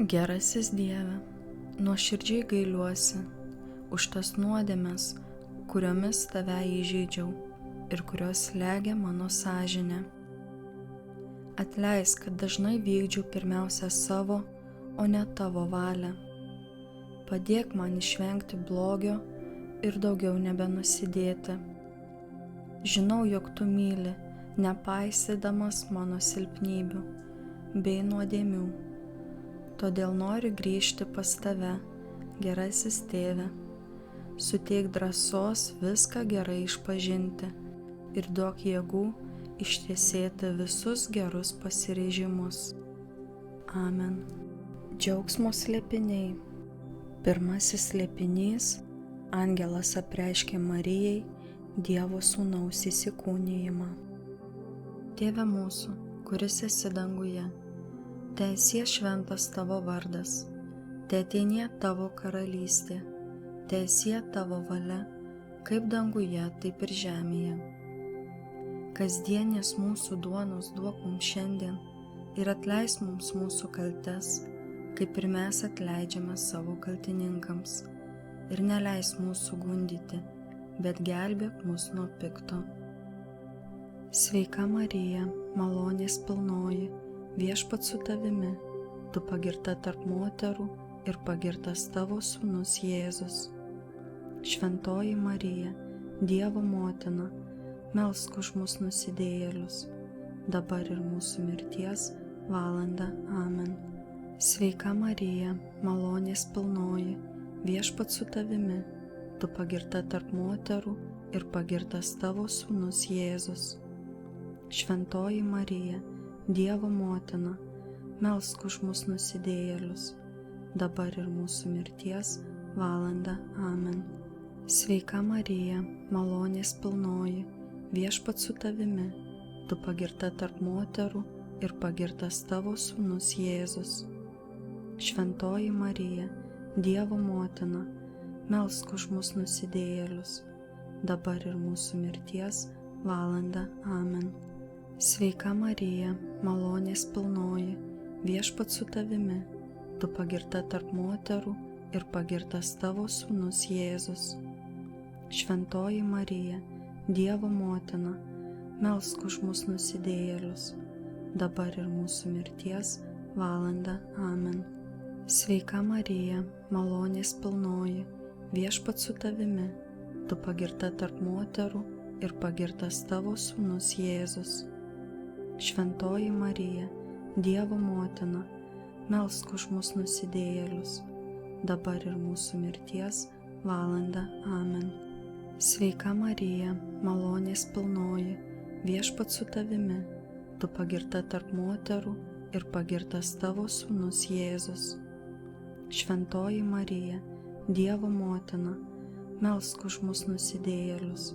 Gerasis Dieve, nuoširdžiai gailiuosi už tas nuodėmes, kuriomis tave įžeidžiau ir kurios slegia mano sąžinę. Atleisk, kad dažnai vykdžiau pirmiausia savo, o ne tavo valią. Padėk man išvengti blogio ir daugiau nebenusidėti. Žinau, jog tu myli, nepaisydamas mano silpnybių bei nuodėmių. Todėl noriu grįžti pas tave, gerasis Tėve. Suteik drąsos viską gerai išpažinti ir duok jėgų ištesėti visus gerus pasiryžimus. Amen. Džiaugsmo slėpiniai. Pirmasis slėpinys – angelas apreiškė Marijai Dievo Sūnaus įsikūnijimą. Tėve mūsų, kuris esi danguje, teesie šventas tavo vardas, teateinie tavo karalystė, teesie tavo valia, kaip danguje, taip ir žemėje. Kasdienės mūsų duonos duok mums šiandien ir atleisk mums mūsų kaltes, kaip ir mes atleidžiame savo kaltininkams. Ir neleisk mūsų gundyti, bet gelbėk mus nuo pikto. Sveika Marija, malonės pilnoji, Viešpats su tavimi, tu pagirta tarp moterų ir pagirtas tavo sūnus Jėzus. Šventoji Marija, Dievo motina, melsk už mus nusidėjėlius, dabar ir mūsų mirties valandą. Amen. Sveika Marija, malonės pilnoji, Viešpats su tavimi, tu pagirta tarp moterų ir pagirtas tavo sūnus Jėzus. Šventoji Marija, Dievo motina, melsk už mus nusidėjėlius, dabar ir mūsų mirties valandą. Amen. Sveika Marija, malonės pilnoji, Viešpats su tavimi, tu pagirta tarp moterų ir pagirtas tavo sūnus Jėzus. Šventoji Marija, Dievo motina, melsk už mus nusidėjėlius, dabar ir mūsų mirties valandą. Amen. Sveika Marija, malonės pilnoji, Viešpats su tavimi, tu pagirta tarp moterų ir pagirtas tavo sūnus Jėzus. Šventoji Marija, Dievo motina, melsk už mus nusidėjėlius, dabar ir mūsų mirties valandą. Amen. Sveika Marija, malonės pilnoji, Viešpats su tavimi, tu pagirta tarp moterų ir pagirtas tavo sūnus Jėzus. Šventoji Marija, Dievo motina, melsk už mus nusidėjėlius, dabar ir mūsų mirties valandą. Amen. Sveika Marija, malonės pilnoji, Viešpats su tavimi, tu pagirta tarp moterų ir pagirtas tavo sūnus Jėzus. Šventoji Marija, Dievo motina, melsk už mus nusidėjėlius,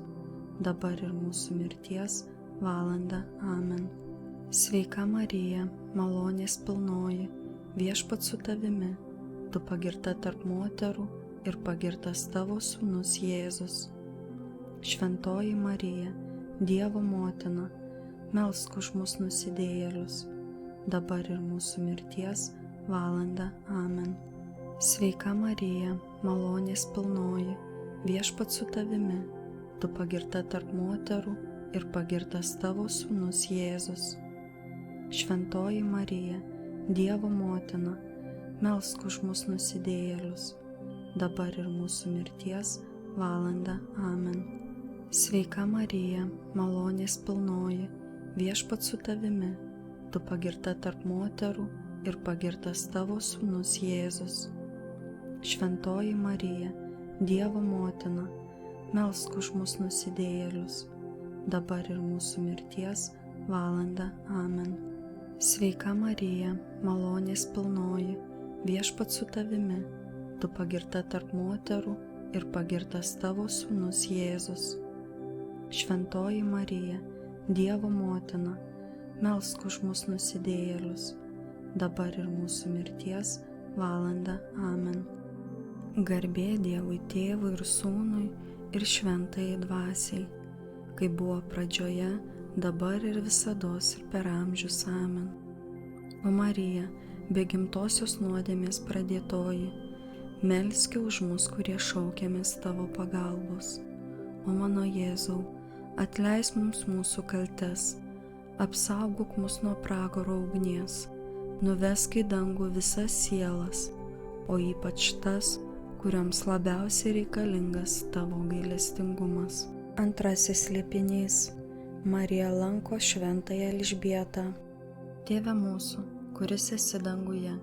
dabar ir mūsų mirties valandą. Amen. Sveika Marija, malonės pilnoji, Viešpats su tavimi, tu pagirta tarp moterų ir pagirtas tavo sūnus Jėzus. Šventoji Marija, Dievo motina, melsk už mus nusidėjėlius, dabar ir mūsų mirties valandą. Amen. Sveika Marija, malonės pilnoji, Viešpats su tavimi, tu pagirta tarp moterų ir pagirtas tavo sūnus Jėzus. Šventoji Marija, Dievo motina, melsk už mus nusidėjėlius, dabar ir mūsų mirties valandą. Amen. Sveika Marija, malonės pilnoji, Viešpats su tavimi, tu pagirta tarp moterų ir pagirtas tavo sūnus Jėzus. Šventoji Marija, Dievo motina, melsk už mus nusidėjėlius, dabar ir mūsų mirties valandą. Amen. Sveika Marija, malonės pilnoji, Viešpats su tavimi, tu pagirta tarp moterų ir pagirtas tavo sūnus Jėzus. Šventoji Marija, Dievo motina, melsk už mus nusidėjėlius, dabar ir mūsų mirties valandą. Amen. Garbė Dievui Tėvui ir Sūnui ir Šventajai Dvasiai, kaip buvo pradžioje, dabar ir visados ir per amžius. Amen. O Marija, be gimtosios nuodėmės pradėtoji, melski už mus, kurie šaukiamės tavo pagalbos. O mano Jėzau, atleisk mums mūsų kaltes, apsaugok mus nuo pragaro ugnies, nuvesk į dangų visas sielas, o ypač tas, kuriams labiausiai reikalingas tavo gailestingumas. Antrasis slėpinys. Marija lanko šventąją Elžbietą. Tėve mūsų, kuris esi danguje,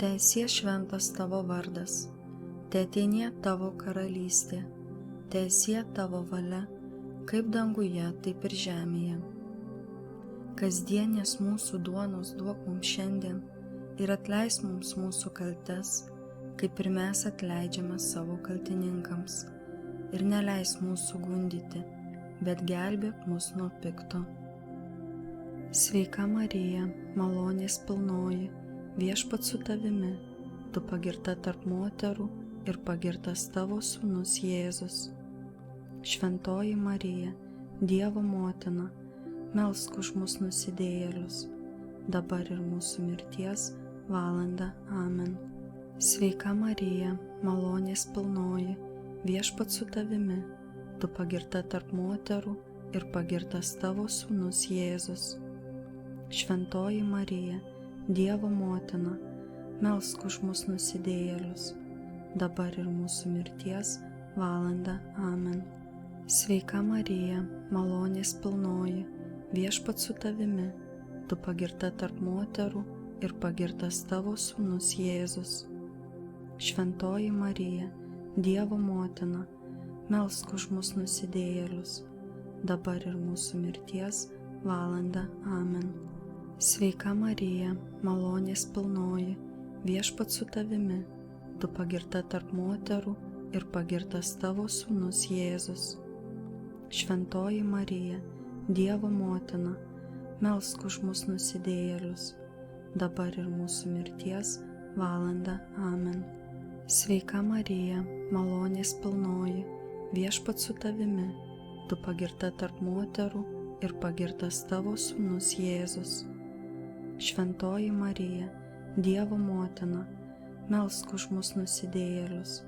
teesie šventas tavo vardas, teateinie tavo karalystė, teesie tavo valia, kaip danguje, taip ir žemėje. Kasdienės mūsų duonos duok mums šiandien ir atleisk mums mūsų kaltes, kaip ir mes atleidžiame savo kaltininkams. Ir neleisk mūsų gundyti, bet gelbėk mus nuo pikto. Sveika Marija, malonės pilnoji, Viešpats su tavimi, tu pagirta tarp moterų ir pagirtas tavo sūnus Jėzus. Šventoji Marija, Dievo motina, melsk už mus nusidėjėlius, dabar ir mūsų mirties valandą. Amen. Sveika Marija, malonės pilnoji, Viešpats su tavimi, tu pagirta tarp moterų ir pagirtas tavo sūnus Jėzus. Šventoji Marija, Dievo motina, melsk už mus nusidėjėlius, dabar ir mūsų mirties valandą. Amen. Sveika Marija, malonės pilnoji, Viešpats su tavimi, tu pagirta tarp moterų ir pagirtas tavo sūnus Jėzus. Šventoji Marija, Dievo motina, melsk už mus nusidėjėlius, dabar ir mūsų mirties valandą. Amen. Sveika Marija, malonės pilnoji, Viešpats su tavimi, tu pagirta tarp moterų ir pagirtas tavo sūnus Jėzus. Šventoji Marija, Dievo motina, melsk už mus nusidėjėlius, dabar ir mūsų mirties valandą. Amen. Sveika Marija, malonės pilnoji, Viešpats su tavimi, tu pagirta tarp moterų ir pagirtas tavo sūnus Jėzus. Šventoji Marija, Dievo motina, melsk už mus nusidėjėlius,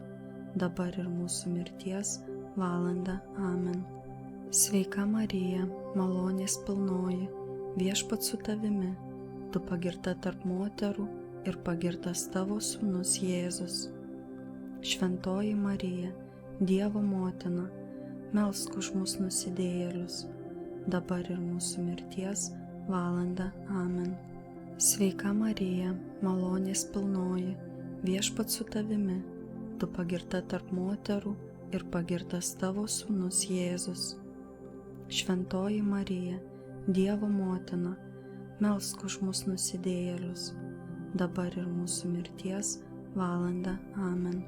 dabar ir mūsų mirties valandą. Amen. Sveika Marija, malonės pilnoji, Viešpats su tavimi, tu pagirta tarp moterų ir pagirtas tavo sūnus Jėzus. Šventoji Marija, Dievo motina, melsk už mus nusidėjėlius, dabar ir mūsų mirties valandą. Amen. Sveika Marija, malonės pilnoji, Viešpats su tavimi, tu pagirta tarp moterų ir pagirtas tavo sūnus Jėzus. Šventoji Marija, Dievo motina, melsk už mus nusidėjėlius, dabar ir mūsų mirties valandą. Amen.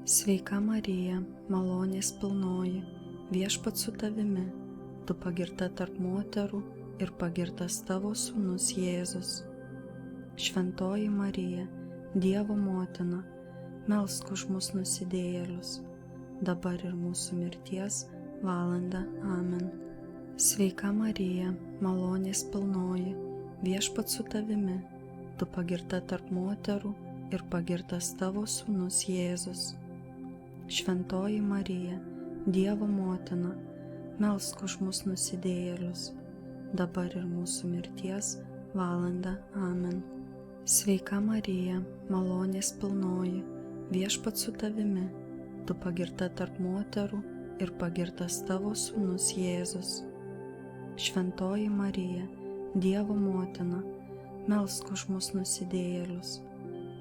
Sveika Marija, malonės pilnoji, Viešpats su tavimi, tu pagirta tarp moterų ir pagirtas tavo sūnus Jėzus. Šventoji Marija, Dievo motina, melsk už mus nusidėjėlius, dabar ir mūsų mirties valandą. Amen. Sveika Marija, malonės pilnoji, Viešpats su tavimi, tu pagirta tarp moterų ir pagirtas tavo sūnus Jėzus. Šventoji Marija, Dievo motina, melsk už mus nusidėjėlius, dabar ir mūsų mirties valandą. Amen. Sveika Marija, malonės pilnoji, Viešpats su tavimi, tu pagirta tarp moterų ir pagirtas tavo sūnus Jėzus. Šventoji Marija, Dievo motina, melsk už mus nusidėjėlius,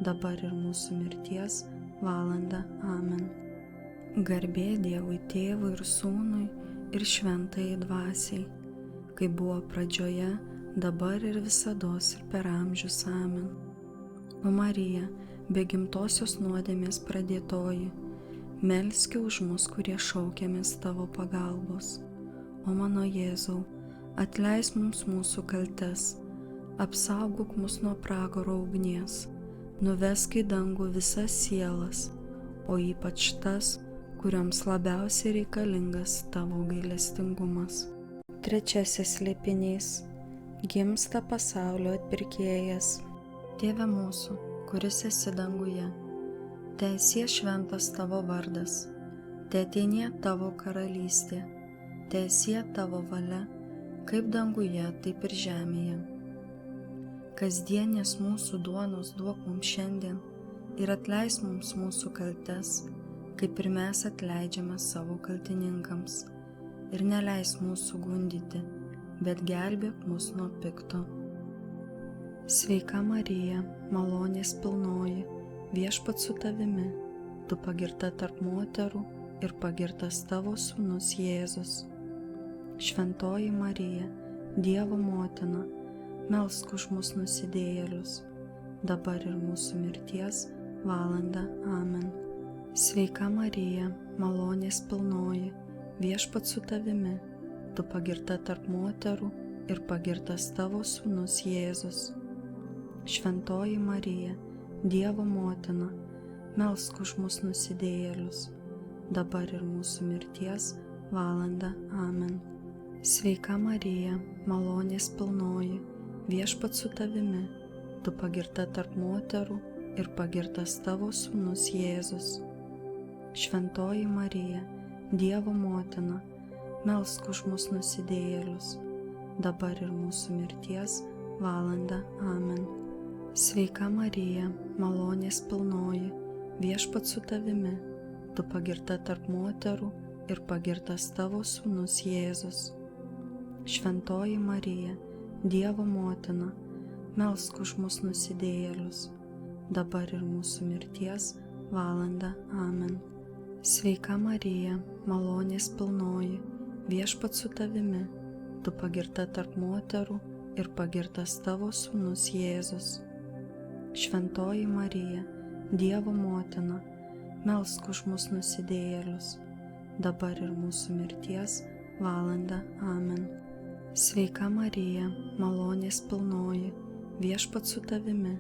dabar ir mūsų mirties valandą. Amen. Garbė Dievui Tėvui ir Sūnui ir Šventajai Dvasiai, kaip buvo pradžioje, dabar ir visados ir per amžius. Amen. O Marija, be gimtosios nuodėmės pradėtoji, melski už mus, kurie šaukiamės tavo pagalbos. O mano Jėzau, atleisk mums mūsų kaltes, apsaugok mus nuo pragaro ugnies, nuvesk į dangų visas sielas, o ypač tas, kuriams labiausiai reikalingas tavo gailestingumas. Trečiasis slėpinys. Gimsta pasaulio atpirkėjas. Tėve mūsų, kuris esi danguje, teesie šventas tavo vardas, teateinie tavo karalystė, teesie tavo valia, kaip danguje, taip ir žemėje. Kasdienės mūsų duonos duok mums šiandien ir atleisk mums mūsų kaltes, kaip ir mes atleidžiame savo kaltininkams. Ir neleisk mūsų gundyti, bet gelbėk mus nuo pikto. Sveika Marija, malonės pilnoji, viešpats su tavimi, tu pagirta tarp moterų ir pagirtas tavo sūnus Jėzus. Šventoji Marija, Dievo motina, melsk už mus nusidėjėlius, dabar ir mūsų mirties valandą. Amen. Sveika Marija, malonės pilnoji, viešpats su tavimi, tu pagirta tarp moterų ir pagirtas tavo sūnus Jėzus. Šventoji Marija, Dievo motina, melsk už mus nusidėjėlius, dabar ir mūsų mirties valandą. Amen. Sveika Marija, malonės pilnoji, viešpats su tavimi, tu pagirta tarp moterų ir pagirtas tavo sūnus Jėzus. Šventoji Marija, Dievo motina, melsk už mus nusidėjėlius, dabar ir mūsų mirties valandą. Amen. Sveika Marija, malonės pilnoji, viešpats su tavimi, tu pagirta tarp moterų ir pagirtas tavo sūnus Jėzus. Šventoji Marija, Dievo motina, melsk už mus nusidėjėlius, dabar ir mūsų mirties valandą. Amen. Sveika Marija, malonės pilnoji, viešpats su tavimi, tu pagirta tarp moterų ir pagirtas tavo sūnus Jėzus. Šventoji Marija, Dievo motina, melsk už mus nusidėjėlius, dabar ir mūsų mirties valandą. Amen. Sveika Marija, malonės pilnoji, viešpats su tavimi,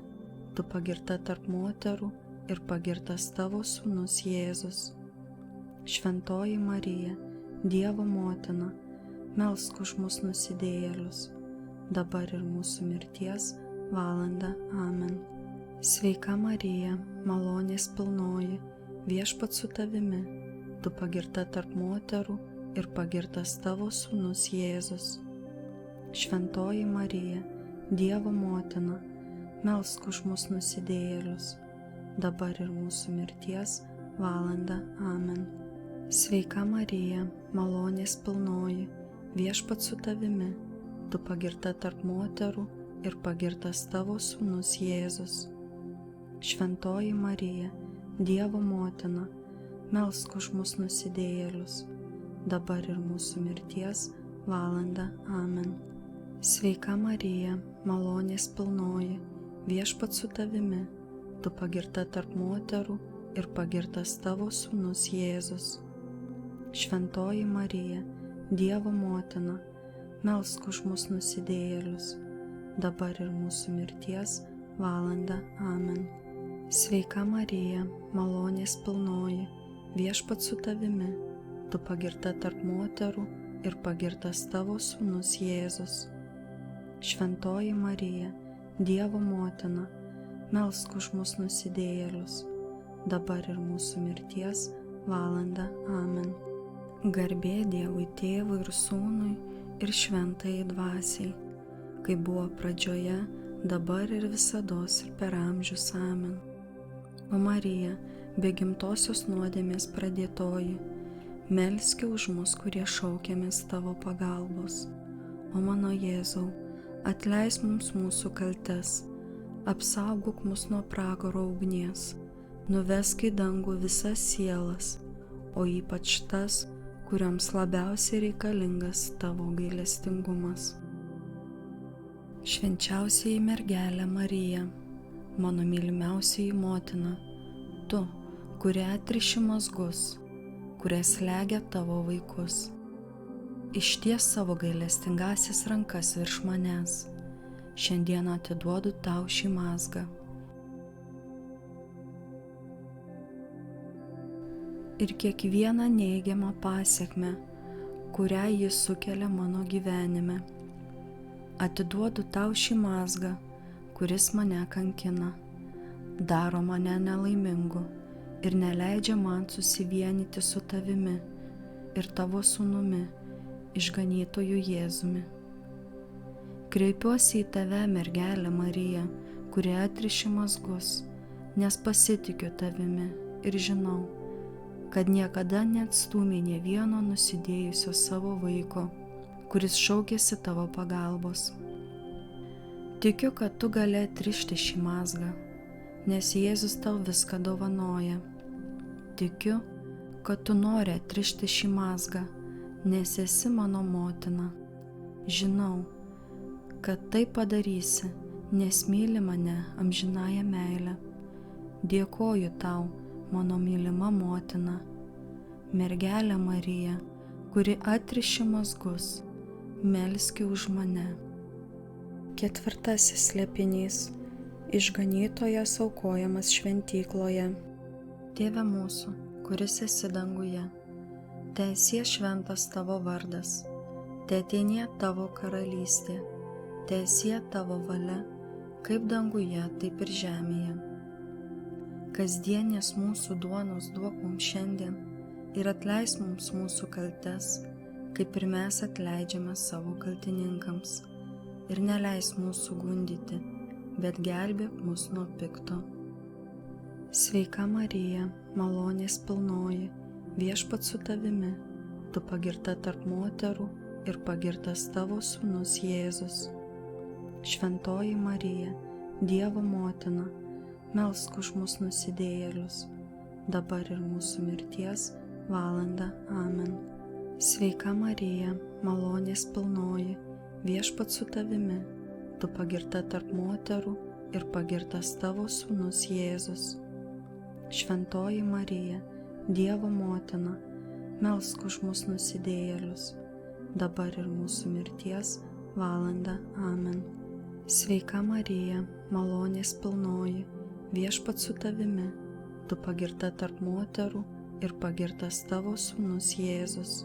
tu pagirta tarp moterų ir pagirtas tavo sūnus Jėzus. Šventoji Marija, Dievo motina, melsk už mus nusidėjėlius, dabar ir mūsų mirties valandą. Amen. Sveika Marija, malonės pilnoji, viešpats su tavimi, tu pagirta tarp moterų ir pagirtas tavo sūnus Jėzus. Šventoji Marija, Dievo motina, melsk už mus nusidėjėlius, dabar ir mūsų mirties valandą. Amen. Sveika Marija, malonės pilnoji, viešpats su tavimi, tu pagirta tarp moterų ir pagirtas tavo sūnus Jėzus. Šventoji Marija, Dievo motina, melsk už mus nusidėjėlius, dabar ir mūsų mirties valandą. Amen. Sveika Marija, malonės pilnoji, viešpats su tavimi, tu pagirta tarp moterų ir pagirtas tavo sūnus Jėzus. Šventoji Marija, Dievo motina, melsk už mus nusidėjėlius, dabar ir mūsų mirties valandą. Amen. Sveika Marija, malonės pilnoji, viešpats su tavimi, tu pagirta tarp moterų ir pagirtas tavo sūnus Jėzus. Šventoji Marija, Dievo motina, melsk už mus nusidėjėlius, dabar ir mūsų mirties valandą. Amen. Garbė Dievui Tėvui ir Sūnui ir Šventajai Dvasiai, kaip buvo pradžioje, dabar ir visados ir per amžius. Amen. O Marija, be gimtosios nuodėmės pradėtoji, melski už mus, kurie šaukiamės tavo pagalbos. O mano Jėzau, atleisk mums mūsų kaltes, apsaugok mus nuo pragaro ugnies, nuvesk į dangų visas sielas, o ypač tas, kurioms labiausiai reikalingas tavo gailestingumas. Švenčiausioji mergelė Marija, mano mylimiausioji motina, tu, kurie atriši mazgus, kurie slegia tavo vaikus, išties savo gailestingasis rankas virš manęs, šiandien atiduodu tau šį mazgą. Ir kiekvieną neigiamą pasekmę, kurią jis sukelia mano gyvenime. Atiduodu tau šį mazgą, kuris mane kankina, daro mane nelaimingu ir neleidžia man susivienyti su tavimi ir tavo sūnumi, išganytoju Jėzumi. Kreipiuosi į tave, mergelė Marija, kuri atriši mazgus, nes pasitikiu tavimi ir žinau, kad niekada neatstūmė nė vieno nusidėjusio savo vaiko, kuris šaukėsi tavo pagalbos. Tikiu, kad tu gali atrišti šį mazgą, nes Jėzus tau viską dovanoja. Tikiu, kad tu nori atrišti šį mazgą, nes esi mano motina. Žinau, kad tai padarysi, nes myli mane amžinąja meile. Dėkoju tau, mano mylima motina, mergelė Marija, kuri atriši mazgus, melski už mane. Ketvirtasis slėpinys. Išganytojas aukojamas šventykloje. Tėve mūsų, kuris esi danguje, teesie šventas tavo vardas, teateinie tavo karalystė, teesie tavo valia, kaip danguje, taip ir žemėje. Kasdienės mūsų duonos duok mums šiandien ir atleisk mums mūsų kaltes, kaip ir mes atleidžiame savo kaltininkams. Ir neleisk mūsų gundyti, bet gelbėk mus nuo pikto. Sveika Marija, malonės pilnoji, Viešpats su tavimi, tu pagirta tarp moterų ir pagirtas tavo sūnus Jėzus. Šventoji Marija, Dievo motina, melsk už mus nusidėjėlius, dabar ir mūsų mirties valandą. Amen. Sveika Marija, malonės pilnoji, Viešpats su tavimi, tu pagirta tarp moterų ir pagirtas tavo sūnus Jėzus. Šventoji Marija, Dievo motina, melsk už mus nusidėjėlius, dabar ir mūsų mirties valandą. Amen. Sveika Marija, malonės pilnoji, Viešpats su tavimi, tu pagirta tarp moterų ir pagirtas tavo sūnus Jėzus.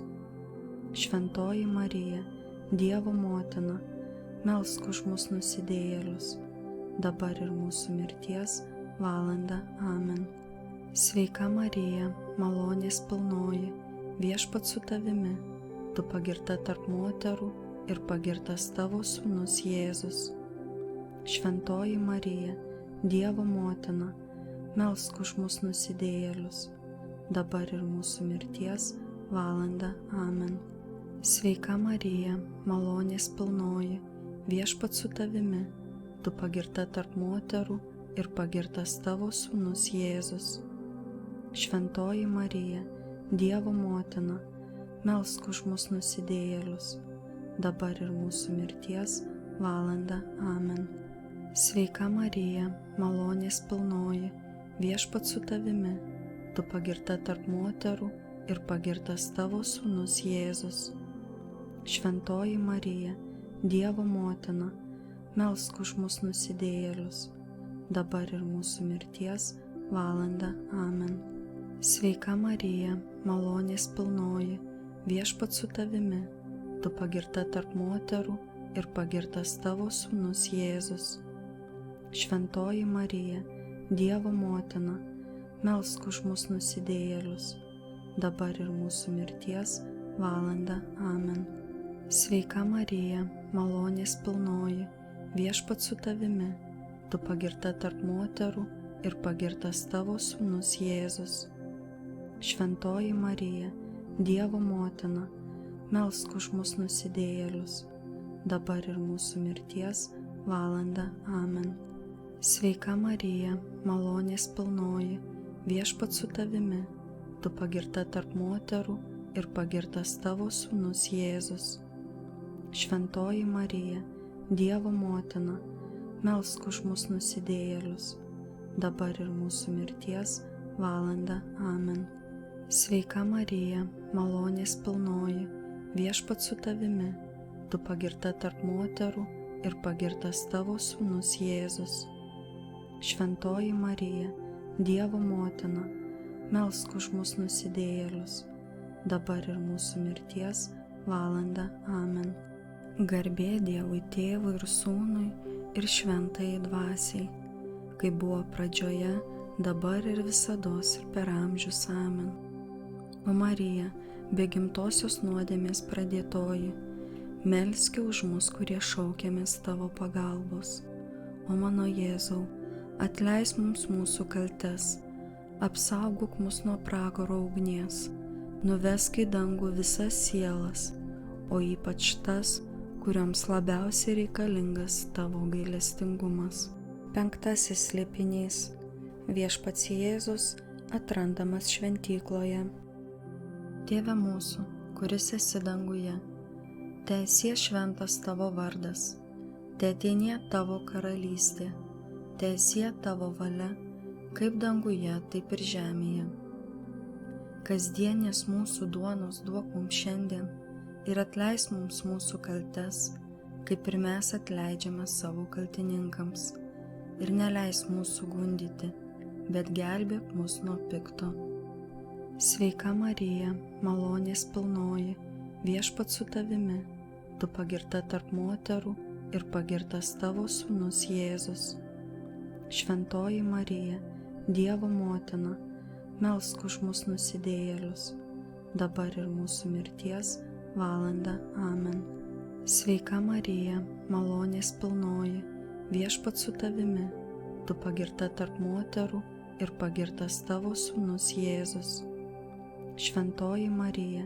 Šventoji Marija, Dievo motina, melsk už mus nusidėjėlius, dabar ir mūsų mirties valandą. Amen. Sveika Marija, malonės pilnoji, Viešpats su tavimi, tu pagirta tarp moterų ir pagirtas tavo sūnus Jėzus. Šventoji Marija, Dievo motina, melsk už mus nusidėjėlius, dabar ir mūsų mirties valandą. Amen. Sveika Marija, malonės pilnoji, Viešpats su tavimi, tu pagirta tarp moterų ir pagirtas tavo sūnus Jėzus. Šventoji Marija, Dievo motina, melsk už mus nusidėjėlius, dabar ir mūsų mirties valandą. Amen. Sveika Marija, malonės pilnoji, Viešpats su tavimi, tu pagirta tarp moterų ir pagirtas tavo sūnus Jėzus. Šventoji Marija, Dievo motina, melsk už mus nusidėjėlius, dabar ir mūsų mirties valandą. Amen. Sveika Marija, malonės pilnoji, Viešpats su tavimi, tu pagirta tarp moterų ir pagirtas tavo sūnus Jėzus. Šventoji Marija, Dievo motina, melsk už mus nusidėjėlius, dabar ir mūsų mirties valandą. Amen. Sveika Marija, malonės pilnoji, Viešpats su tavimi, tu pagirta tarp moterų ir pagirtas tavo sūnus Jėzus. Šventoji Marija, Dievo motina, melsk už mus nusidėjėlius, dabar ir mūsų mirties valandą. Amen. Sveika Marija, malonės pilnoji, Viešpats su tavimi, tu pagirta tarp moterų ir pagirtas tavo sūnus Jėzus. Šventoji Marija, Dievo motina, melsk už mus nusidėjėlius, dabar ir mūsų mirties valandą. Amen. Sveika Marija, malonės pilnoji, Viešpats su tavimi, tu pagirta tarp moterų ir pagirtas tavo sūnus Jėzus. Šventoji Marija, Dievo motina, melsk už mus nusidėjėlius, dabar ir mūsų mirties valandą. Amen. Garbė Dievui Tėvui ir Sūnui ir šventajai dvasiai, kaip buvo pradžioje, dabar ir visados ir per amžius. Amen. O Marija, be gimtosios nuodėmės pradėtoji, melski už mus, kurie šaukiamės tavo pagalbos. O mano Jėzau, atleisk mums mūsų kaltes, apsaugok mus nuo pragaro ugnies, nuvesk į dangų visas sielas, o ypač tas, kurioms labiausiai reikalingas tavo gailestingumas. 5. slėpinys. Viešpats Jėzus atrandamas šventykloje. Tėve mūsų, kuris esi danguje, teesie šventas tavo vardas, teateinie tavo karalystė, teesie tavo valia, kaip danguje, taip ir žemėje. Kasdienės mūsų duonos duok mums šiandien ir atleisk mums mūsų kaltes, kaip ir mes atleidžiame savo kaltininkams. Ir neleisk mūsų gundyti, bet gelbėk mus nuo pikto. Sveika Marija, malonės pilnoji, viešpats su tavimi, tu pagirta tarp moterų ir pagirtas tavo sūnus Jėzus. Šventoji Marija, Dievo motina, melsk už mus nusidėjėlius, dabar ir mūsų mirties valandą. Amen. Sveika Marija, malonės pilnoji, viešpats su tavimi, tu pagirta tarp moterų ir pagirtas tavo sūnus Jėzus. Šventoji Marija,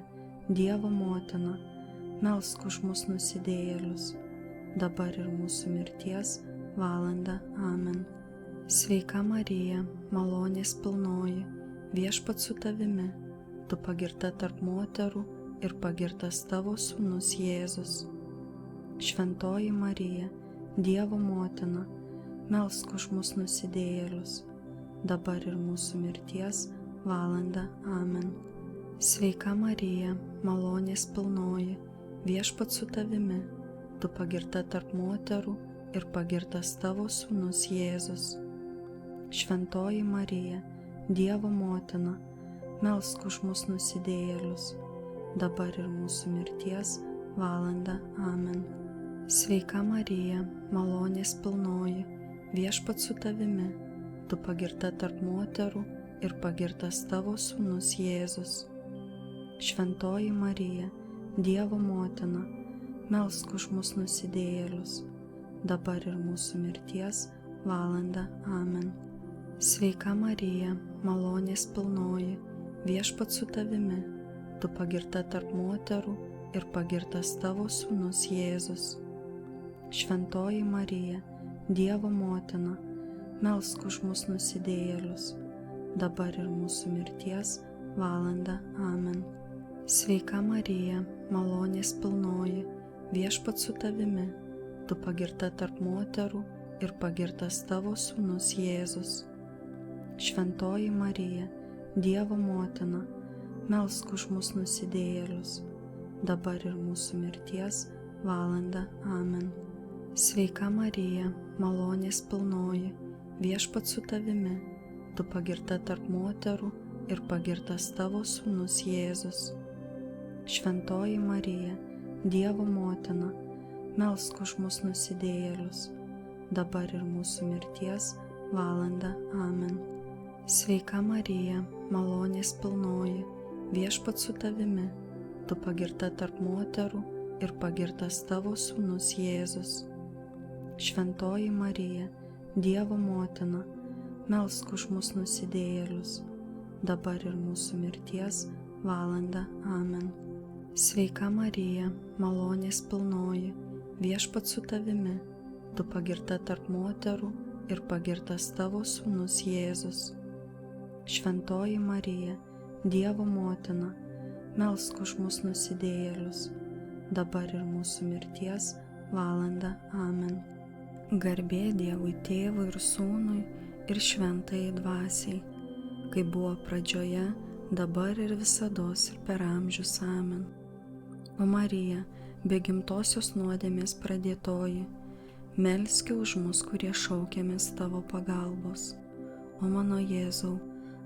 Dievo motina, melsk už mus nusidėjėlius, dabar ir mūsų mirties valandą. Amen. Sveika Marija, malonės pilnoji, viešpats su tavimi, tu pagirta tarp moterų ir pagirtas tavo sūnus Jėzus. Šventoji Marija, Dievo motina, melsk už mus nusidėjėlius, dabar ir mūsų mirties valandą. Amen. Sveika Marija, malonės pilnoji, viešpats su tavimi, tu pagirta tarp moterų ir pagirtas tavo sūnus Jėzus. Šventoji Marija, Dievo motina, melsk už mus nusidėjėlius, dabar ir mūsų mirties valandą. Amen. Sveika Marija, malonės pilnoji, viešpats su tavimi, tu pagirta tarp moterų ir pagirtas tavo sūnus Jėzus. Šventoji Marija, Dievo motina, melsk už mus nusidėjėlius, dabar ir mūsų mirties valandą. Amen. Sveika Marija, malonės pilnoji, viešpats su tavimi, tu pagirta tarp moterų ir pagirtas tavo sūnus Jėzus. Šventoji Marija, Dievo motina, melsk už mus nusidėjėlius, dabar ir mūsų mirties valandą. Amen. Sveika Marija, malonės pilnoji, viešpats su tavimi, tu pagirta tarp moterų ir pagirtas tavo sūnus Jėzus. Šventoji Marija, Dievo motina, melsk už mus nusidėjėlius, dabar ir mūsų mirties valandą. Amen. Sveika Marija, malonės pilnoji, viešpats su tavimi, tu pagirta tarp moterų ir pagirtas tavo sūnus Jėzus. Šventoji Marija, Dievo motina, melsk už mus nusidėjėlius, dabar ir mūsų mirties valandą. Amen. Sveika Marija, malonės pilnoji, viešpats su tavimi, tu pagirta tarp moterų ir pagirtas tavo sūnus Jėzus. Šventoji Marija, Dievo motina, melsk už mus nusidėjėlius, dabar ir mūsų mirties valandą. Amen. Sveika Marija, malonės pilnoji, viešpats su tavimi, tu pagirta tarp moterų ir pagirtas tavo sūnus Jėzus. Šventoji Marija, Dievo motina, melsk už mus nusidėjėlius, dabar ir mūsų mirties valandą. Amen. Garbė Dievui Tėvui ir Sūnui ir šventajai dvasiai, kaip buvo pradžioje, dabar ir visados ir per amžius. Amen. O Marija, be gimtosios nuodėmės pradėtoji, melski už mus, kurie šaukiamės tavo pagalbos. O mano Jėzau,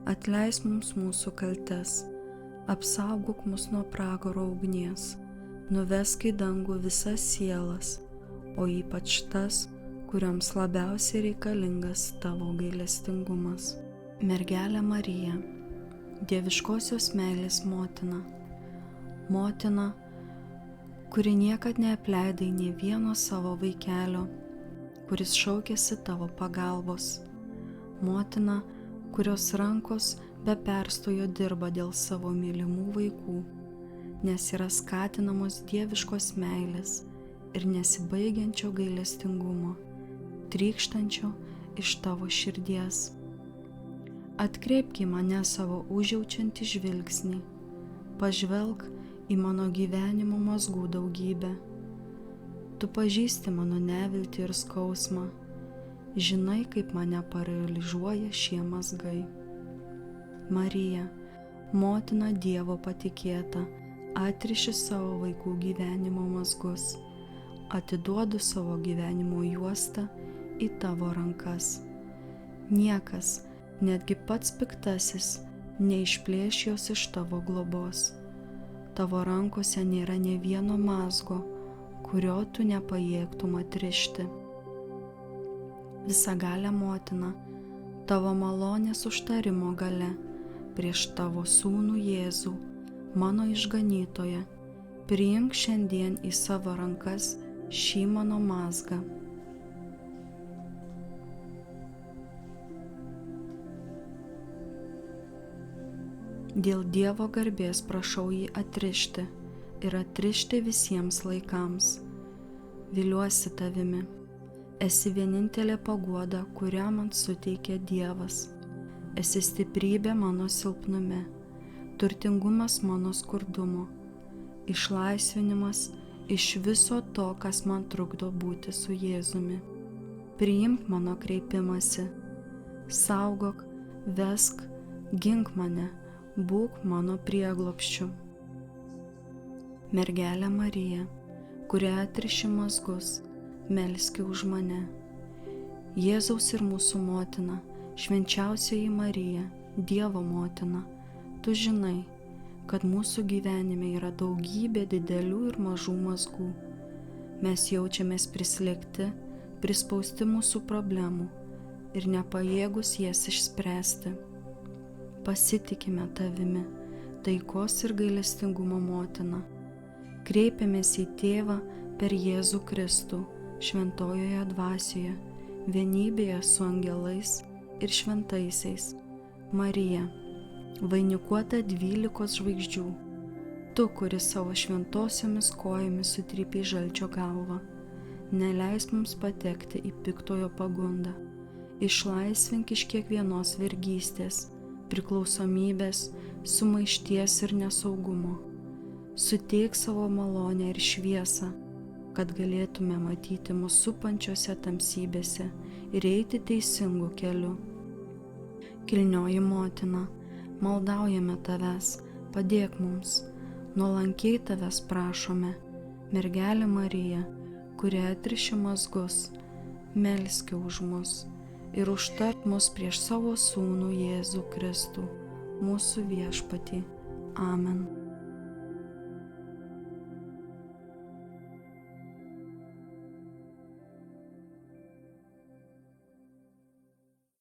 atleisk mums mūsų kaltes, apsaugok mus nuo pragaro ugnies, nuvesk į dangų visas sielas, o ypač tas, kurioms labiausiai reikalingas tavo gailestingumas. Mergelė Marija, dieviškosios meilės motina, motina, kuri niekad neapleidai nė vieno savo vaikelio, kuris šaukėsi tavo pagalbos, motina, kurios rankos be perstojo dirba dėl savo mylimų vaikų, nes yra skatinamos dieviškos meilės ir nesibaigiančio gailestingumo, trykštančio iš tavo širdies. Atkreipk į mane savo užjaučiantį žvilgsnį, pažvelk į mano gyvenimo mazgų daugybę. Tu pažįsti mano neviltį ir skausmą, žinai, kaip mane paralyžiuoja šie mazgai. Marija, motina Dievo patikėta, atriši savo vaikų gyvenimo mazgus, atiduodu savo gyvenimo juostą į tavo rankas. Niekas, netgi pats piktasis, neišplėš jos iš tavo globos. Tavo rankose nėra nė vieno mazgo, kurio tu nepajėgtum atrišti. Visagalė motina, tavo malonės užtarimo gale, prieš tavo sūnų Jėzų, mano išganytoją, priimk šiandien į savo rankas šį mano mazgą. Dėl Dievo garbės prašau jį atrišti ir atrišti visiems laikams. Viliuosi tavimi. Esi vienintelė paguoda, kurią man suteikė Dievas. Esi stiprybė mano silpnume, turtingumas mano skurdumo, išlaisvinimas iš viso to, kas man trukdo būti su Jėzumi. Priimk mano kreipimąsi, saugok, vesk, gink mane, būk mano prieglobsčiu. Mergelė Marija, kurią atriši mazgus, melski už mane. Jėzaus ir mūsų motina, švenčiausioji Marija, Dievo motina, tu žinai, kad mūsų gyvenime yra daugybė didelių ir mažų mazgų. Mes jaučiamės prislėgti, prispausti mūsų problemų ir nepajėgus jas išspręsti. Pasitikime tavimi, taikos ir gailestingumo motina. Kreipiamės į Tėvą per Jėzų Kristų, šventojoje dvasioje, vienybėje su angelais ir šventaisiais. Marija, vainikuota 12 žvaigždžių, tu, kuris savo šventosiomis kojomis sutrypei žalčio galvą, neleisk mums patekti į piktojo pagundą, išlaisvink iš kiekvienos vergystės, priklausomybės, sumaišties ir nesaugumo. Suteik savo malonę ir šviesą, kad galėtume matyti mus supančiose tamsybėse ir eiti teisingu keliu. Kilnioji motina, maldaujame tavęs, padėk mums, nuolankiai tavęs prašome, mergelė Marija, kuria atriši mazgus, melski už mus ir užtark mus prieš savo sūnų Jėzų Kristų, mūsų viešpatį. Amen.